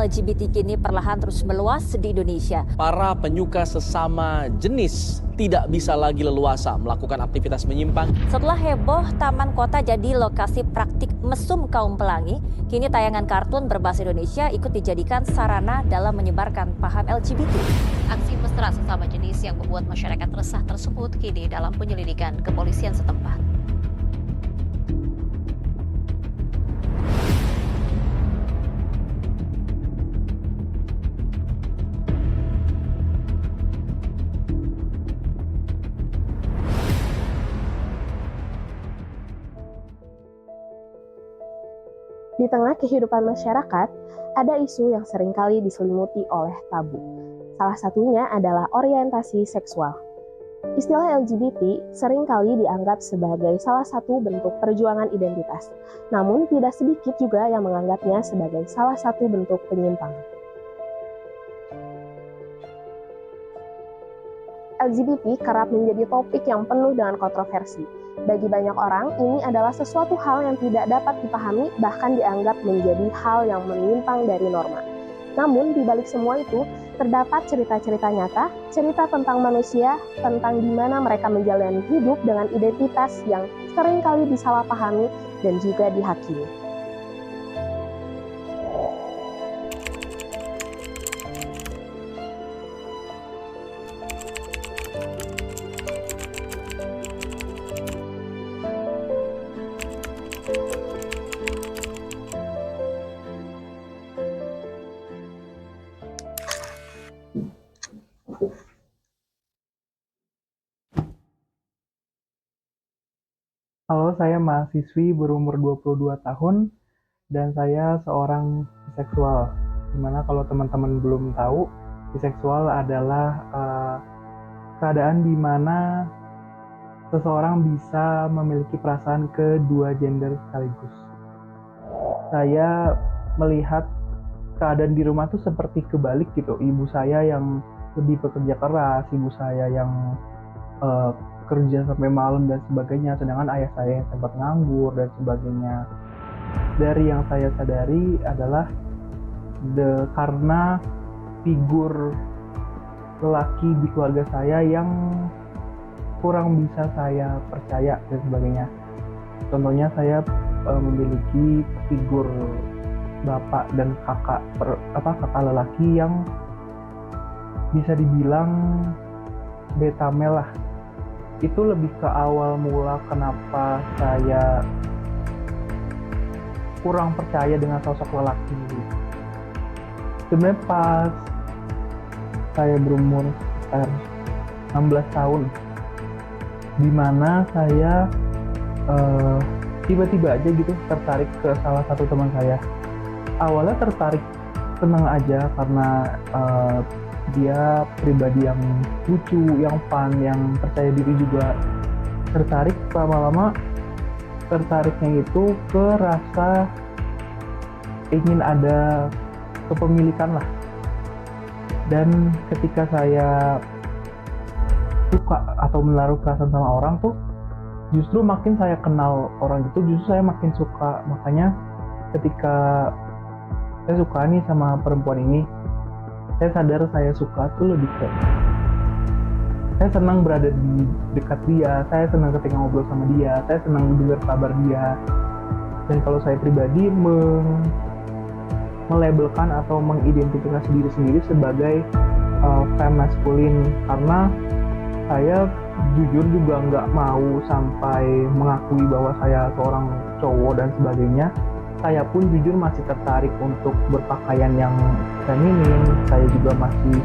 LGBT kini perlahan terus meluas di Indonesia. Para penyuka sesama jenis tidak bisa lagi leluasa melakukan aktivitas menyimpang. Setelah heboh, Taman Kota jadi lokasi praktik mesum kaum pelangi, kini tayangan kartun berbahasa Indonesia ikut dijadikan sarana dalam menyebarkan paham LGBT. Aksi mesra sesama jenis yang membuat masyarakat resah tersebut kini dalam penyelidikan kepolisian setempat. Di tengah kehidupan masyarakat, ada isu yang seringkali diselimuti oleh tabu. Salah satunya adalah orientasi seksual. Istilah LGBT seringkali dianggap sebagai salah satu bentuk perjuangan identitas. Namun tidak sedikit juga yang menganggapnya sebagai salah satu bentuk penyimpangan. LGBT kerap menjadi topik yang penuh dengan kontroversi. Bagi banyak orang, ini adalah sesuatu hal yang tidak dapat dipahami, bahkan dianggap menjadi hal yang menyimpang dari norma. Namun, di balik semua itu, terdapat cerita-cerita nyata, cerita tentang manusia, tentang di mana mereka menjalani hidup dengan identitas yang seringkali disalahpahami dan juga dihakimi. Halo, saya mahasiswi berumur 22 tahun dan saya seorang biseksual. Dimana kalau teman-teman belum tahu, biseksual adalah keadaan di mana seseorang bisa memiliki perasaan ke dua gender sekaligus. Saya melihat keadaan di rumah tuh seperti kebalik gitu. Ibu saya yang lebih bekerja keras, ibu saya yang kerja sampai malam dan sebagainya, sedangkan ayah saya yang sempat nganggur dan sebagainya. Dari yang saya sadari adalah karena figur lelaki di keluarga saya yang kurang bisa saya percaya dan sebagainya. Contohnya saya memiliki figur bapak dan kakak lelaki yang bisa dibilang beta male lah. Itu lebih ke awal mula kenapa saya kurang percaya dengan sosok lelaki. Sebenarnya pas saya berumur sekitar 16 tahun, dimana saya tiba-tiba aja gitu tertarik ke salah satu teman saya. Awalnya tertarik senang aja karena dia pribadi yang lucu, yang fun, yang percaya diri juga. Tertarik, lama-lama tertariknya itu ke rasa ingin ada kepemilikan lah. Dan ketika saya suka atau menaruh perasaan sama orang tuh, justru makin saya kenal orang itu, justru saya makin suka. Makanya ketika saya suka nih sama perempuan ini, saya sadar saya suka tuh lebih ke saya senang berada di dekat dia, saya senang ketika ngobrol sama dia, saya senang dengar kabar dia. Dan kalau saya pribadi melabelkan atau mengidentifikasi diri sendiri sebagai femme masculine, karena saya jujur juga nggak mau sampai mengakui bahwa saya seorang cowok dan sebagainya. Saya pun jujur masih tertarik untuk berpakaian yang feminin. Saya juga masih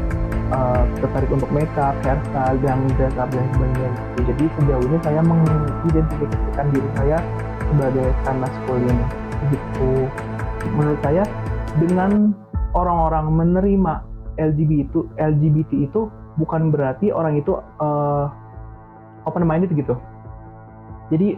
tertarik untuk makeup, hairstyle, dan dress up dan sebagainya. Jadi sejauh ini saya mengidentifikasikan diri saya sebagai femme masculine. Gitu. Menurut saya dengan orang-orang menerima LGBT itu bukan berarti orang itu open minded gitu. Jadi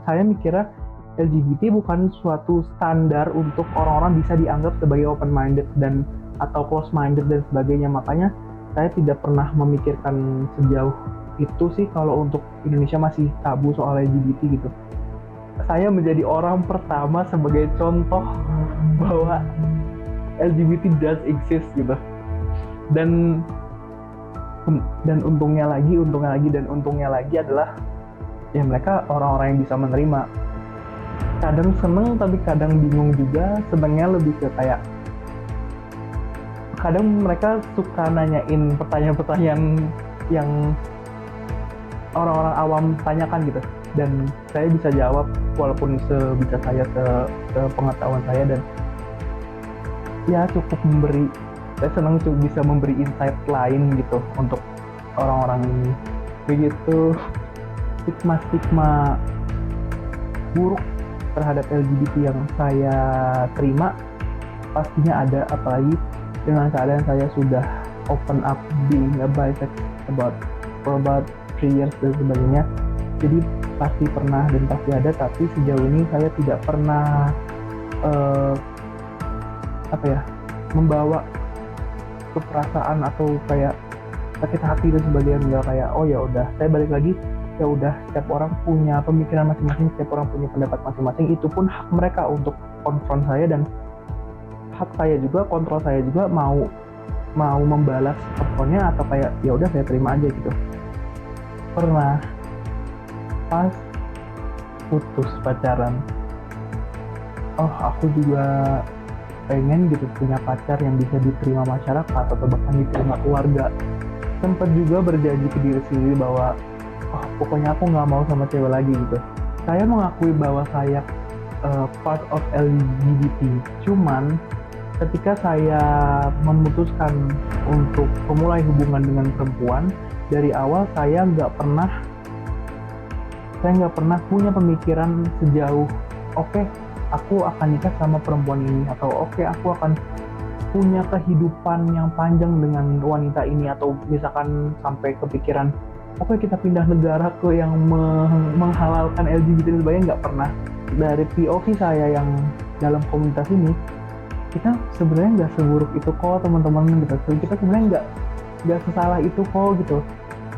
saya mikirnya LGBT bukan suatu standar untuk orang-orang bisa dianggap sebagai open minded dan atau close minded dan sebagainya. Makanya saya tidak pernah memikirkan sejauh itu sih kalau untuk Indonesia masih tabu soal LGBT gitu. Saya menjadi orang pertama sebagai contoh bahwa LGBT does exist gitu. Dan untungnya lagi adalah ya mereka orang-orang yang bisa menerima. Kadang seneng tapi kadang bingung juga. Senengnya lebih ke kayak kadang mereka suka nanyain pertanyaan-pertanyaan yang orang-orang awam tanyakan gitu, dan saya bisa jawab walaupun sebisa saya, sepengetahuan saya, dan ya cukup memberi, saya senang cukup bisa memberi insight lain gitu untuk orang-orang ini. Begitu stigma buruk terhadap LGBT yang saya terima pastinya ada, apalagi dengan keadaan saya sudah open up being a bisex for about 3 years dan sebagainya. Jadi pasti pernah dan pasti ada, tapi sejauh ini saya tidak pernah membawa keperasaan atau kayak sakit hati dan sebagainya. Enggak kayak oh ya udah, saya balik lagi, ya udah, setiap orang punya pemikiran masing-masing, setiap orang punya pendapat masing-masing. Itu pun hak mereka untuk konfront saya, dan hak saya juga, kontrol saya juga mau membalas konfrontnya atau kayak ya udah saya terima aja gitu. Pernah pas putus pacaran, oh aku juga pengen gitu punya pacar yang bisa diterima masyarakat atau bahkan diterima keluarga. Sempat juga berjanji ke diri sendiri bahwa pokoknya aku nggak mau sama cewek lagi gitu. Saya mengakui bahwa saya part of LGBT, cuman ketika saya memutuskan untuk memulai hubungan dengan perempuan, dari awal saya nggak pernah punya pemikiran sejauh oke, aku akan nikah sama perempuan ini, atau oke, aku akan punya kehidupan yang panjang dengan wanita ini, atau misalkan sampai kepikiran oke kita pindah negara ke yang menghalalkan LGBT dan sebagainya. Nggak pernah. Dari POV saya yang dalam komunitas ini, kita sebenarnya nggak seburuk itu kok teman-teman gitu. Kita sebenarnya nggak sesalah itu kok gitu.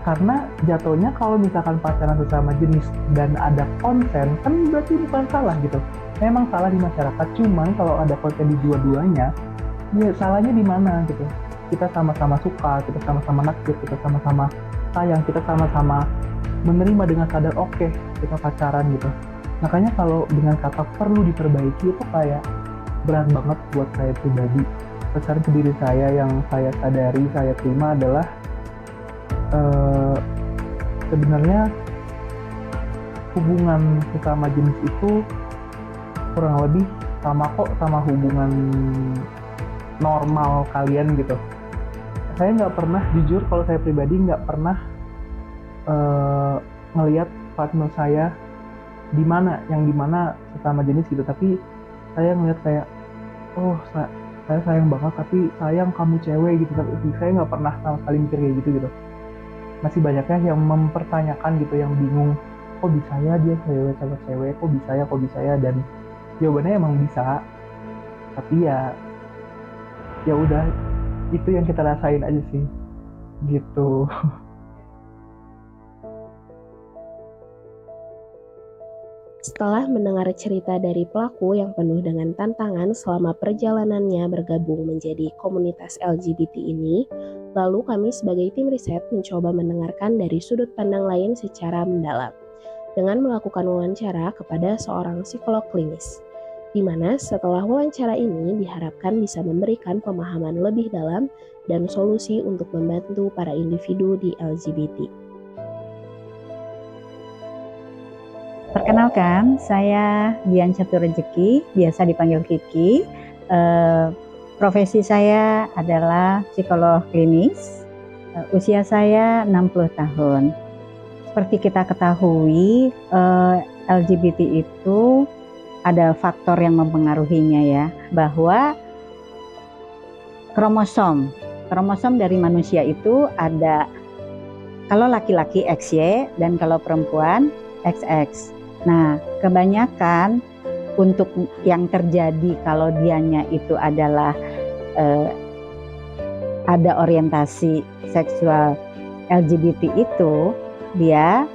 Karena jatuhnya kalau misalkan pacaran sesama jenis dan ada konsen, kan berarti bukan salah gitu. Memang salah di masyarakat, cuman kalau ada konsen di dua-duanya, ya salahnya di mana gitu. Kita sama-sama suka, kita sama-sama naksir, kita sama-sama sayang, kita sama-sama menerima dengan sadar oke, kita pacaran gitu. Makanya kalau dengan kata perlu diperbaiki itu kayak berat banget buat saya pribadi. Pesan ke diri saya yang saya sadari, saya terima adalah sebenarnya hubungan sesama jenis itu kurang lebih sama kok sama hubungan normal kalian gitu. Saya nggak pernah, jujur kalau saya pribadi nggak pernah ngelihat partner saya dimana sesama jenis gitu, tapi saya ngelihat kayak saya sayang banget tapi sayang kamu cewek gitu. Tapi saya nggak pernah sama sekali mikir kayak gitu. Masih banyaknya yang mempertanyakan gitu, yang bingung kok bisa ya dia cewek sama cewek, kok bisa ya, dan jawabannya emang bisa, tapi ya udah, itu yang kita rasain aja sih gitu. Setelah mendengar cerita dari pelaku yang penuh dengan tantangan selama perjalanannya bergabung menjadi komunitas LGBT ini, lalu kami sebagai tim riset mencoba mendengarkan dari sudut pandang lain secara mendalam dengan melakukan wawancara kepada seorang psikolog klinis, di mana setelah wawancara ini diharapkan bisa memberikan pemahaman lebih dalam dan solusi untuk membantu para individu di LGBT. Perkenalkan, saya Dian Catur Rejeki, biasa dipanggil Kiki. Profesi saya adalah psikolog klinis. Usia saya 60 tahun. Seperti kita ketahui, LGBT itu ada faktor yang mempengaruhinya ya, bahwa kromosom dari manusia itu ada, kalau laki-laki XY dan kalau perempuan XX. Nah, kebanyakan untuk yang terjadi kalau dianya itu adalah ada orientasi seksual LGBT itu, dia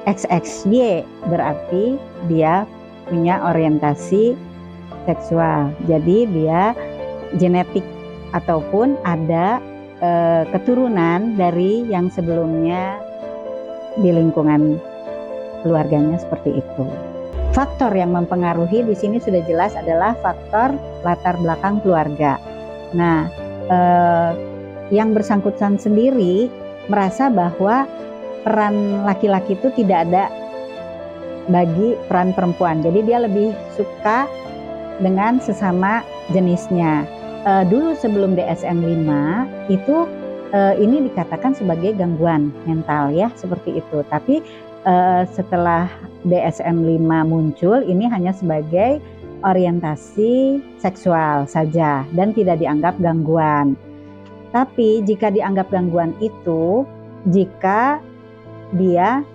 XXY, berarti dia punya orientasi seksual. Jadi dia genetik ataupun ada keturunan dari yang sebelumnya di lingkungan keluarganya seperti itu. Faktor yang mempengaruhi di sini sudah jelas adalah faktor latar belakang keluarga. Nah, yang bersangkutan sendiri merasa bahwa peran laki-laki itu tidak ada bagi peran perempuan. Jadi dia lebih suka dengan sesama jenisnya. Dulu sebelum DSM-5 itu ini dikatakan sebagai gangguan mental ya, seperti itu. Tapi setelah DSM-5 muncul, ini hanya sebagai orientasi seksual saja dan tidak dianggap gangguan. Tapi jika dianggap gangguan itu, jika dia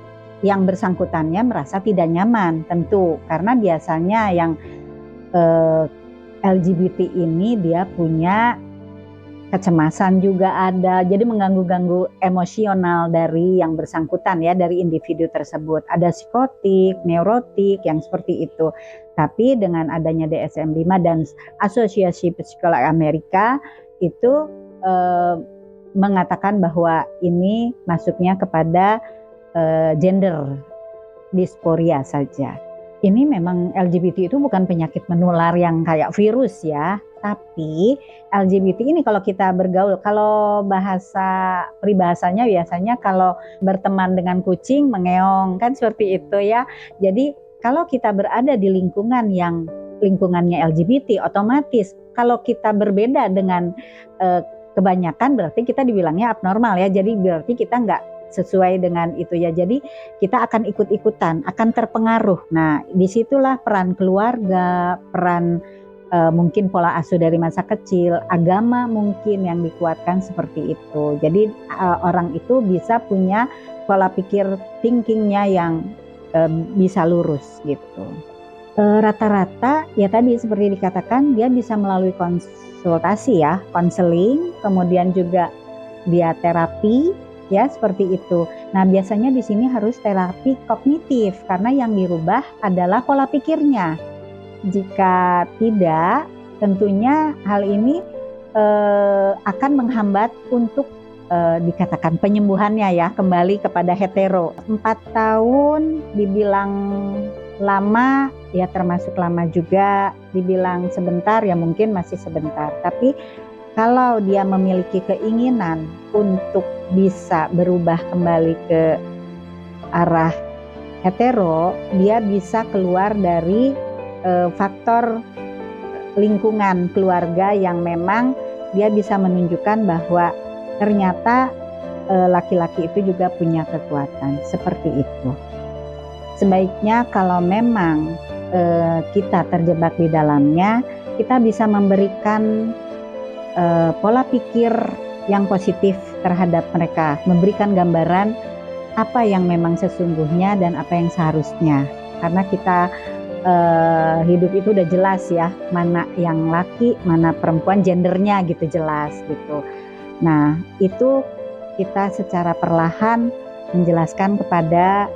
yang bersangkutannya merasa tidak nyaman, tentu karena biasanya yang LGBT ini dia punya kecemasan juga ada, jadi mengganggu-ganggu emosional dari yang bersangkutan ya, dari individu tersebut. Ada psikotik, neurotik yang seperti itu. Tapi dengan adanya DSM-5 dan Asosiasi Psikolog Amerika itu mengatakan bahwa ini masuknya kepada gender dysphoria saja. Ini memang LGBT itu bukan penyakit menular yang kayak virus ya, tapi LGBT ini kalau kita bergaul, kalau bahasa peribahasanya biasanya kalau berteman dengan kucing mengeong, kan seperti itu ya. Jadi kalau kita berada di lingkungan yang lingkungannya LGBT, otomatis kalau kita berbeda dengan kebanyakan berarti kita dibilangnya abnormal ya. Jadi berarti kita nggak sesuai dengan itu ya. Jadi kita akan ikut-ikutan, akan terpengaruh. Nah, disitulah peran keluarga, peran mungkin pola asuh dari masa kecil, agama mungkin yang dikuatkan seperti itu. Jadi orang itu bisa punya pola pikir thinkingnya yang bisa lurus gitu. Rata-rata ya tadi seperti dikatakan dia bisa melalui konsultasi ya, konseling, kemudian juga dia terapi ya seperti itu. Nah, biasanya di sini harus terapi kognitif karena yang dirubah adalah pola pikirnya. Jika tidak, tentunya hal ini akan menghambat untuk dikatakan penyembuhannya ya, kembali kepada hetero. 4 tahun dibilang lama ya, termasuk lama juga, dibilang sebentar ya mungkin masih sebentar. Tapi kalau dia memiliki keinginan untuk bisa berubah kembali ke arah hetero, dia bisa keluar dari faktor lingkungan keluarga yang memang dia bisa menunjukkan bahwa ternyata laki-laki itu juga punya kekuatan seperti itu. Sebaiknya kalau memang kita terjebak di dalamnya, kita bisa memberikan pola pikir yang positif terhadap mereka, memberikan gambaran apa yang memang sesungguhnya dan apa yang seharusnya. Karena kita hidup itu udah jelas ya, mana yang laki, mana perempuan, gendernya gitu jelas gitu. Nah, itu kita secara perlahan menjelaskan kepada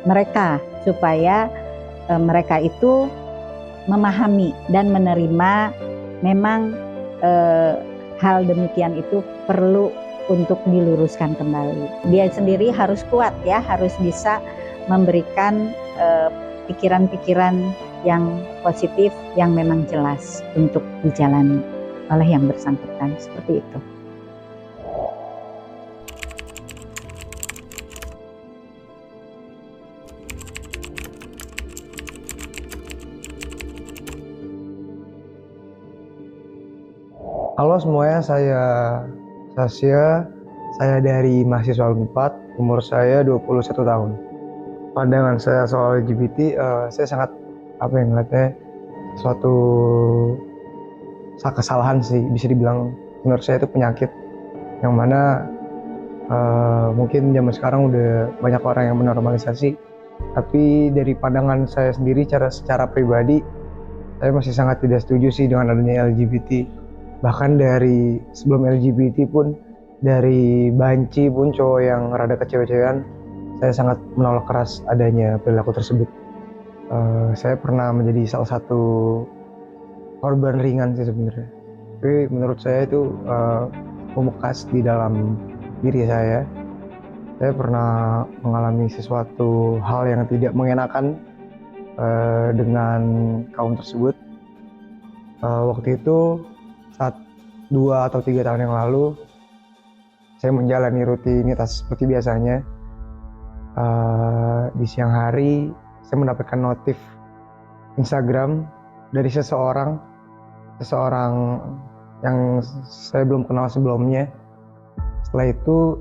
mereka supaya mereka itu memahami dan menerima memang hal demikian itu perlu untuk diluruskan kembali. Dia sendiri harus kuat ya, harus bisa memberikan pikiran-pikiran yang positif yang memang jelas untuk dijalani oleh yang bersangkutan, seperti itu. Halo semuanya, saya Sasya, saya dari mahasiswa 4, umur saya 21 tahun. Pandangan saya soal LGBT, saya sangat ngeliatnya suatu kesalahan sih, bisa dibilang menurut saya itu penyakit yang mana mungkin zaman sekarang udah banyak orang yang menormalisasi, tapi dari pandangan saya sendiri secara pribadi saya masih sangat tidak setuju sih dengan adanya LGBT. Bahkan dari sebelum LGBT pun, dari banci pun cowok yang rada kecewa-cewekan, saya sangat menolak keras adanya perilaku tersebut. Saya pernah menjadi salah satu korban ringan sih sebenarnya. Tapi menurut saya itu membekas di dalam diri saya. Saya pernah mengalami sesuatu hal yang tidak mengenakan dengan kaum tersebut. Waktu itu saat 2 atau 3 tahun yang lalu, saya menjalani rutinitas seperti biasanya. Di siang hari saya mendapatkan notif Instagram dari seseorang yang saya belum kenal sebelumnya. Setelah itu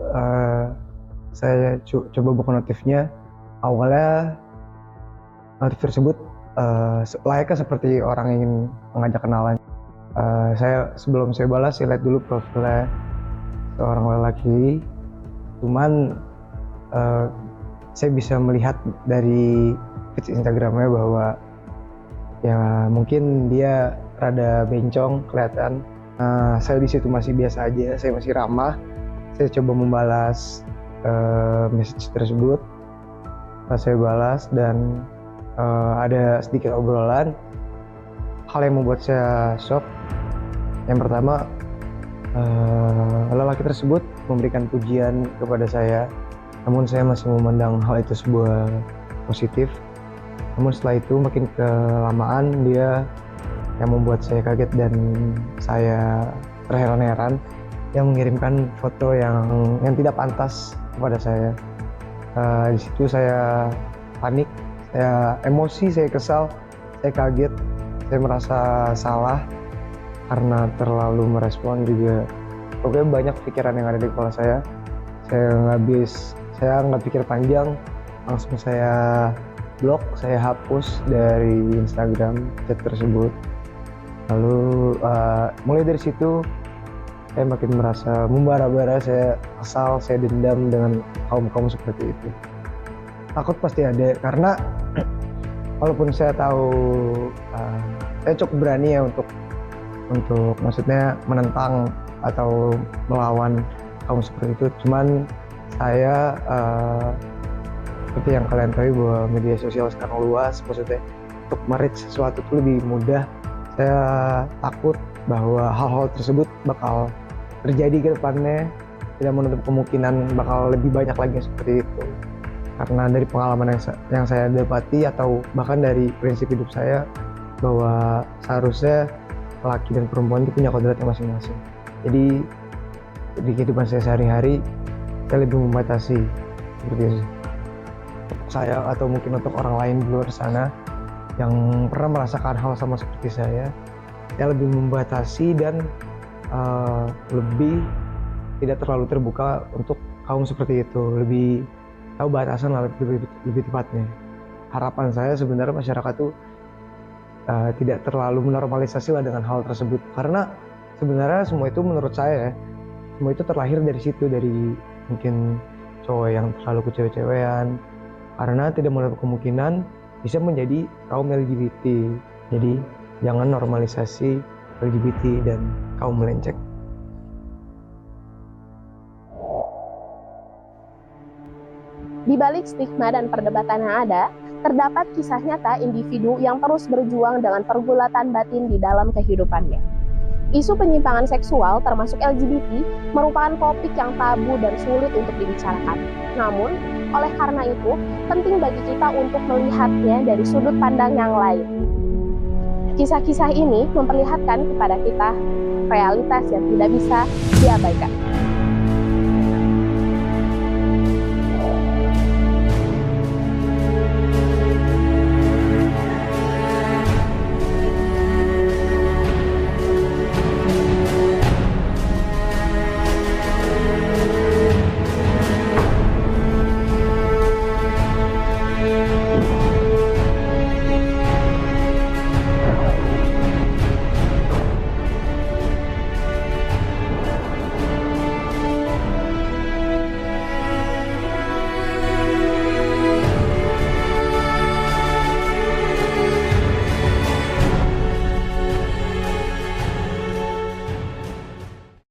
saya coba buka notifnya. Awalnya notif tersebut layaknya seperti orang ingin mengajak kenalan. Sebelum saya balas, saya lihat dulu profilnya seorang lelaki. Cuman saya bisa melihat dari feed Instagramnya bahwa ya mungkin dia rada bencong kelihatan. Saya di situ masih biasa aja, saya masih ramah. Saya coba membalas message tersebut. Saya balas dan ada sedikit obrolan. Hal yang membuat saya shock, yang pertama, lelaki tersebut memberikan pujian kepada saya, namun saya masih memandang hal itu sebuah positif. Namun setelah itu makin kelamaan dia yang membuat saya kaget dan saya terheran-heran, yang mengirimkan foto yang tidak pantas kepada saya. Di situ saya panik, saya emosi, saya kesal, saya kaget, saya merasa salah karena terlalu merespon juga. Pokoknya banyak pikiran yang ada di kepala saya. Saya nggak pikir panjang, langsung saya blok, saya hapus dari Instagram chat tersebut. Lalu mulai dari situ saya makin merasa membara-bara, saya kesal, saya dendam dengan kaum seperti itu. Takut pasti ada, karena walaupun saya tahu saya cukup berani ya untuk maksudnya menentang atau melawan kaum seperti itu. Cuman saya seperti yang kalian tahu bahwa media sosial sekarang luas, maksudnya untuk mereach sesuatu itu lebih mudah. Saya takut bahwa hal-hal tersebut bakal terjadi ke depannya, tidak menutup kemungkinan bakal lebih banyak lagi seperti itu. Karena dari pengalaman yang saya dapati atau bahkan dari prinsip hidup saya, bahwa seharusnya laki dan perempuan itu punya kodratnya masing-masing. Jadi di kehidupan saya sehari-hari, saya lebih membatasi seperti itu. Untuk saya atau mungkin untuk orang lain di luar sana yang pernah merasakan hal sama seperti saya lebih membatasi dan lebih tidak terlalu terbuka untuk kaum seperti itu, lebih tahu batasan lah, lebih tepatnya. Harapan saya sebenarnya masyarakat tuh tidak terlalu menormalisasi lah dengan hal tersebut, karena sebenarnya semua itu menurut saya semua itu terlahir dari situ, dari mungkin cowok yang terlalu kecewe-cewean, karena tidak menutup kemungkinan bisa menjadi kaum LGBT. Jadi jangan normalisasi LGBT dan kaum melenceng. Di balik stigma dan perdebatan yang ada, terdapat kisah nyata individu yang terus berjuang dengan pergulatan batin di dalam kehidupannya. Isu penyimpangan seksual termasuk LGBT merupakan topik yang tabu dan sulit untuk dibicarakan. Namun, oleh karena itu, penting bagi kita untuk melihatnya dari sudut pandang yang lain. Kisah-kisah ini memperlihatkan kepada kita realitas yang tidak bisa diabaikan.